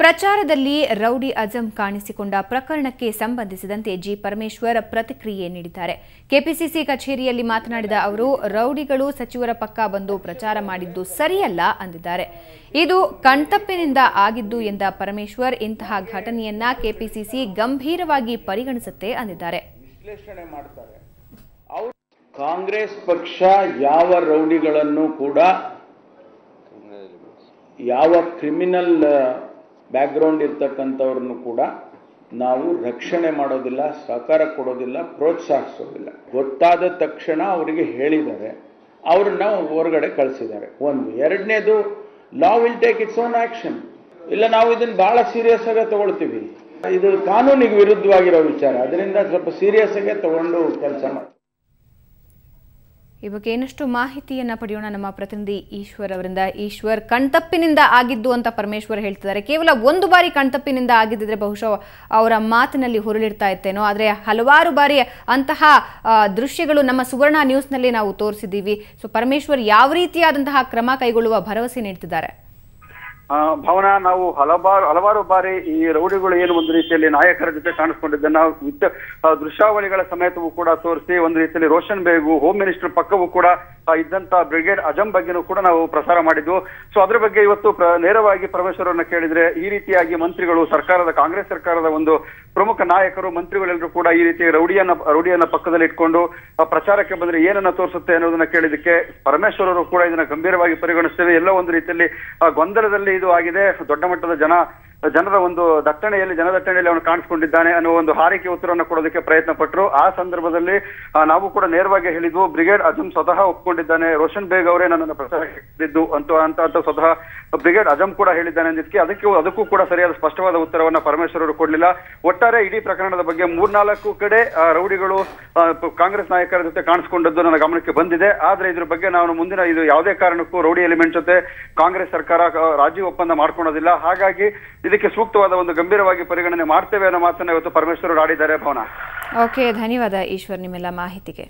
ಪ್ರಚಾರದಲ್ಲಿ ರೌಡಿ ಅಜಂ ಕಾಣಿಸಿಕೊಂಡ ಪ್ರಕರಣಕ್ಕೆ ಸಂಬಂಧಿಸಿದಂತೆ ಜಿ ಪರಮೇಶ್ವರ್ ಪ್ರತಿಕ್ರಿಯೆ ನೀಡಿದ್ದಾರೆ. ಕೆಪಿಸಿಸಿ ಕಚೇರಿಯಲ್ಲಿ ಮಾತನಾಡಿದ ಅವರು, ರೌಡಿಗಳು ಸಚಿವರ ಪಕ್ಕ ಬಂದು ಪ್ರಚಾರ ಮಾಡಿದ್ದು ಸರಿಯಲ್ಲ ಅಂದಿದ್ದಾರೆ. ಇದು ಕಣ್ತಪ್ಪಿನಿಂದ ಆಗಿದ್ದು ಎಂದ ಪರಮೇಶ್ವರ್, ಇಂತಹ ಘಟನೆಯನ್ನ ಕೆಪಿಸಿಸಿ ಗಂಭೀರವಾಗಿ ಪರಿಗಣಿಸುತ್ತೆ ಅಂದಿದ್ದಾರೆ. ವಿಶ್ಲೇಷಣೆ ಮಾಡ್ತಾರೆ. ಕಾಂಗ್ರೆಸ್ ಪಕ್ಷ ಯಾವ ರೌಡಿಗಳನ್ನು ಕೂಡ ಯಾವ ಕ್ರಿಮಿನಲ್ ಬ್ಯಾಕ್ಗ್ರೌಂಡ್ ಇರ್ತಕ್ಕಂಥವ್ರನ್ನು ಕೂಡ ನಾವು ರಕ್ಷಣೆ ಮಾಡೋದಿಲ್ಲ, ಸಹಕಾರ ಕೊಡೋದಿಲ್ಲ, ಪ್ರೋತ್ಸಾಹಿಸೋದಿಲ್ಲ. ಗೊತ್ತಾದ ತಕ್ಷಣ ಅವರಿಗೆ ಹೇಳಿದ್ದಾರೆ, ಅವ್ರನ್ನ ಹೊರಗಡೆ ಕಳಿಸಿದ್ದಾರೆ. ಒಂದು. ಎರಡನೇದು, law will take its own action. ಇಲ್ಲ, ನಾವು ಇದನ್ನು ಬಹಳ ಸೀರಿಯಸ್ ಆಗಿ ತಗೊಳ್ತೀವಿ. ಇದು ಕಾನೂನಿಗೆ ವಿರುದ್ಧವಾಗಿರೋ ವಿಚಾರ, ಅದರಿಂದ ಸ್ವಲ್ಪ ಸೀರಿಯಸ್ ಆಗಿ ತಗೊಂಡು ಕೆಲಸ ಮಾಡಿ. ಈ ಬಗ್ಗೆ ಇನ್ನಷ್ಟು ಮಾಹಿತಿಯನ್ನ ಪಡೆಯೋಣ ನಮ್ಮ ಪ್ರತಿನಿಧಿ ಈಶ್ವರ್ ಅವರಿಂದ. ಈಶ್ವರ್, ಕಣ್ತಪ್ಪಿನಿಂದ ಆಗಿದ್ದು ಅಂತ ಪರಮೇಶ್ವರ್ ಹೇಳ್ತಿದ್ದಾರೆ. ಕೇವಲ ಒಂದು ಬಾರಿ ಕಣ್ತಪ್ಪಿನಿಂದ ಆಗಿದ್ದರೆ ಬಹುಶಃ ಅವರ ಮಾತಿನಲ್ಲಿ ಹುರುಳಿರ್ತಾ ಇತ್ತೇನೋ, ಆದರೆ ಹಲವಾರು ಬಾರಿ ಅಂತಹ ದೃಶ್ಯಗಳು ನಮ್ಮ ಸುವರ್ಣ ನ್ಯೂಸ್ನಲ್ಲಿ ನಾವು ತೋರಿಸಿದ್ದೀವಿ. ಸೊ ಪರಮೇಶ್ವರ್ ಯಾವ ರೀತಿಯಾದಂತಹ ಕ್ರಮ ಕೈಗೊಳ್ಳುವ ಭರವಸೆ ನೀಡ್ತಿದ್ದಾರೆ? ಭಾವನಾ, ನಾವು ಹಲವಾರು ಬಾರಿ ಈ ರೌಡಿಗಳು ಏನು ಒಂದು ರೀತಿಯಲ್ಲಿ ನಾಯಕರ ಜೊತೆ ಕಾಣಿಸ್ಕೊಂಡಿದ್ದನ್ನ ದೃಶ್ಯಾವಳಿಗಳ ಸಮೇತವೂ ಕೂಡ ತೋರಿಸಿ, ಒಂದು ರೀತಿಯಲ್ಲಿ ರೋಷನ್ ಬೇಗು ಹೋಮ್ ಮಿನಿಸ್ಟರ್ ಪಕ್ಕವೂ ಕೂಡ ಇದ್ದಂತ ಬ್ರಿಗೇಡ್ ಅಜಂ ಬಗ್ಗೆನೂ ಕೂಡ ನಾವು ಪ್ರಸಾರ ಮಾಡಿದ್ವು. ಸೊ ಅದ್ರ ಬಗ್ಗೆ ಇವತ್ತು ನೇರವಾಗಿ ಪರಮೇಶ್ವರ್ ಅವರನ್ನ ಕೇಳಿದ್ರೆ, ಈ ರೀತಿಯಾಗಿ ಮಂತ್ರಿಗಳು, ಕಾಂಗ್ರೆಸ್ ಸರ್ಕಾರದ ಒಂದು ಪ್ರಮುಖ ನಾಯಕರು, ಮಂತ್ರಿಗಳೆಲ್ಲರೂ ಕೂಡ ಈ ರೀತಿ ರೌಡಿಯನ್ನ ಪಕ್ಕದಲ್ಲಿ ಇಟ್ಕೊಂಡು ಪ್ರಚಾರಕ್ಕೆ ಬಂದ್ರೆ ಏನನ್ನ ತೋರಿಸುತ್ತೆ ಅನ್ನೋದನ್ನ ಕೇಳಿದಕ್ಕೆ ಪರಮೇಶ್ವರ್ ಅವರು ಕೂಡ ಇದನ್ನ ಗಂಭೀರವಾಗಿ ಪರಿಗಣಿಸ್ತೇವೆ. ಎಲ್ಲೋ ಒಂದು ರೀತಿಯಲ್ಲಿ ಗೊಂದಲದಲ್ಲಿ ಇದು ಆಗಿದೆ. ದೊಡ್ಡ ಮಟ್ಟದ ಜನರ ಒಂದು ಜನದಟ್ಟಣೆಯಲ್ಲಿ ಅವನು ಕಾಣಿಸ್ಕೊಂಡಿದ್ದಾನೆ ಅನ್ನೋ ಒಂದು ಹಾರಿಕೆ ಉತ್ತರವನ್ನು ಕೊಡೋದಕ್ಕೆ ಪ್ರಯತ್ನ ಪಟ್ಟರು. ಆ ಸಂದರ್ಭದಲ್ಲಿ ನಾವು ಕೂಡ ನೇರವಾಗಿ ಹೇಳಿದ್ವು, ಬ್ರಿಗೇಡ್ ಅಜಂ ಸ್ವತಃ ಒಪ್ಕೊಂಡಿದ್ದಾನೆ, ರೋಷನ್ ಬೇಗ್ ಅವರೇ ನನ್ನನ್ನು ಪ್ರಚಾರಕ್ಕೆ ಹೇಳಿದ್ದು ಅಂತ ಸ್ವತಃ ಬ್ರಿಗೇಡ್ ಅಜಂ ಕೂಡ ಹೇಳಿದ್ದಾನೆ ಅಂದಿದ್ದಕ್ಕೆ ಅದಕ್ಕೂ ಕೂಡ ಸರಿಯಾದ ಸ್ಪಷ್ಟವಾದ ಉತ್ತರವನ್ನ ಪರಮೇಶ್ವರ್ ಅವರು ಕೊಡ್ಲಿಲ್ಲ. ಒಟ್ಟಾರೆ ಇಡೀ ಪ್ರಕರಣದ ಬಗ್ಗೆ 3-4 ಕಡೆ ರೌಡಿಗಳು ಕಾಂಗ್ರೆಸ್ ನಾಯಕರ ಜೊತೆ ಕಾಣಿಸ್ಕೊಂಡದ್ದು ನನ್ನ ಗಮನಕ್ಕೆ ಬಂದಿದೆ. ಆದ್ರೆ ಇದ್ರ ಬಗ್ಗೆ ನಾನು ಮುಂದಿನ ಇದು ಯಾವುದೇ ಕಾರಣಕ್ಕೂ ರೌಡಿ ಎಲಿಮೆಂಟ್ ಜೊತೆ ಕಾಂಗ್ರೆಸ್ ಸರ್ಕಾರ ರಾಜಿ ಒಪ್ಪಂದ ಮಾಡ್ಕೊಳ್ಳೋದಿಲ್ಲ. ಹಾಗಾಗಿ ಇದಕ್ಕೆ ಸೂಕ್ತವಾದ ಒಂದು ಗಂಭೀರವಾಗಿ ಪರಿಗಣನೆ ಮಾಡ್ತೇವೆ ಅನ್ನೋ ಮಾತನ್ನ ಇವತ್ತು ಪರಮೇಶ್ವರ್ ಆಡಿದ್ದಾರೆ. ಭಾವನಾ, ಓಕೆ, ಧನ್ಯವಾದ ಈಶ್ವರ್ ನಿಮ್ಮೆಲ್ಲ ಮಾಹಿತಿಗೆ.